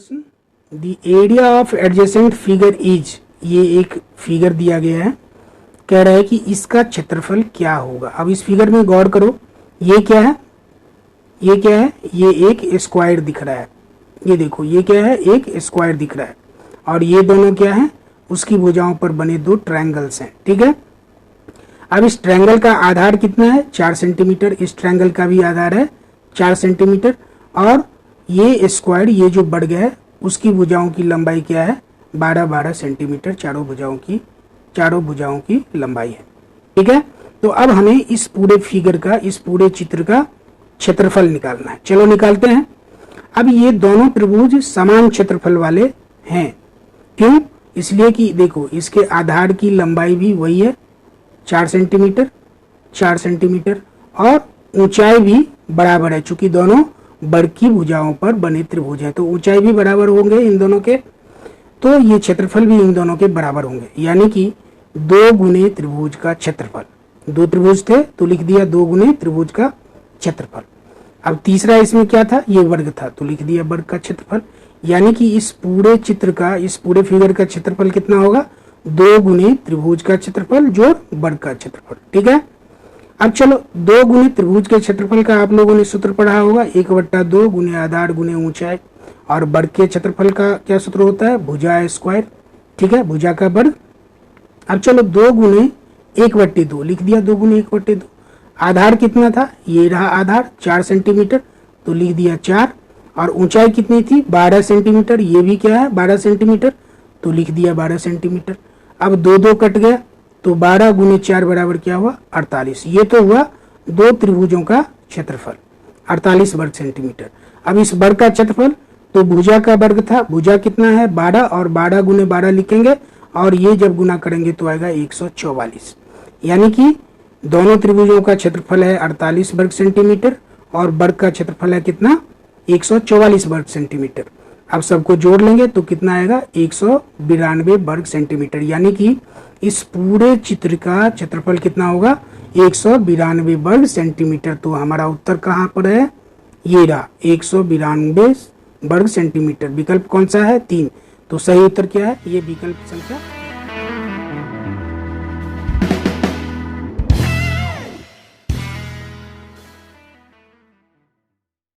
प्रश्न, the area of adjacent figure is, ये एक फिगर दिया गया है, कह रहा है कि इसका क्षेत्रफल क्या होगा। अब इस फिगर में गौर करो, ये क्या है, ये क्या है, ये एक स्क्वायर दिख रहा है। ये देखो ये क्या है, एक स्क्वायर दिख रहा है, और ये दोनों क्या है, उसकी भुजाओं पर बने दो ट्रायंगल्स हैं। ठीक है, अब इस ट्रायंगल का आधार कितना है, 4 सेंटीमीटर। इस ट्रायंगल का भी आधार है 4 सेंटीमीटर, और ये स्क्वायर, ये जो बढ़ गया है, उसकी भुजाओं की लंबाई क्या है, 12-12 सेंटीमीटर। चारों भुजाओं की लंबाई है। ठीक है, तो अब हमें इस पूरे फिगर का, इस पूरे चित्र का क्षेत्रफल निकालना है। चलो निकालते हैं। अब ये दोनों त्रिभुज समान क्षेत्रफल वाले हैं। क्यों? इसलिए कि देखो इसके आधार की लंबाई भी वही है 4 सेंटीमीटर, और ऊंचाई भी बराबर है। चूंकि दोनों वर्ग की भुजाओं पर बने त्रिभुज है, तो ऊंचाई भी बराबर होंगे इन दोनों के, तो ये क्षेत्रफल भी इन दोनों के बराबर होंगे। यानी कि 2 गुने त्रिभुज का क्षेत्रफल, 2 त्रिभुज थे तो लिख दिया 2 गुने त्रिभुज का क्षेत्रफल। अब तीसरा इसमें क्या था, ये वर्ग था, तो लिख दिया वर्ग का क्षेत्रफल। यानी कि इस पूरे चित्र का, इस पूरे फिगर का क्षेत्रफल कितना होगा, 2 गुने त्रिभुज का क्षेत्रफल जोड़ वर्ग का क्षेत्रफल। ठीक है, अब चलो 2 गुने त्रिभुज के क्षेत्रफल का आप लोगों ने सूत्र पढ़ा होगा, 1/2 गुने आधार गुने ऊंचाई, और वर्ग के क्षेत्रफल का क्या सूत्र होता है, भुजा स्क्वायर। ठीक है, भुजा का वर्ग। अब चलो 2 गुने 1/2 लिख दिया, 2 गुने 1/2। आधार कितना था, ये रहा आधार 4 सेंटीमीटर, तो लिख दिया 4, और ऊंचाई कितनी थी, 12 सेंटीमीटर, ये भी क्या है 12 सेंटीमीटर, तो लिख दिया 12 सेंटीमीटर। अब 2 कट गया, तो 12 गुने 4 बराबर क्या हुआ, 48। ये तो हुआ 2 त्रिभुजों का क्षेत्रफल, 48 वर्ग सेंटीमीटर। अब इस वर्ग का क्षेत्रफल, तो भुजा का वर्ग था, भुजा कितना है 12, और 12 गुने 12 लिखेंगे, और ये जब गुना करेंगे तो आएगा 144। यानी कि दोनों त्रिभुजों का क्षेत्रफल है 48 वर्ग सेंटीमीटर, और वर्ग का क्षेत्रफल है कितना, 144 वर्ग सेंटीमीटर। अब सबको जोड़ लेंगे तो कितना आएगा, 192 वर्ग सेंटीमीटर। यानी कि इस पूरे चित्र का क्षेत्रफल कितना होगा, 192 वर्ग सेंटीमीटर। तो हमारा उत्तर कहाँ पर है, ये रहा 192 वर्ग सेंटीमीटर। विकल्प कौन सा है, 3। तो सही उत्तर क्या है, ये विकल्प संख्या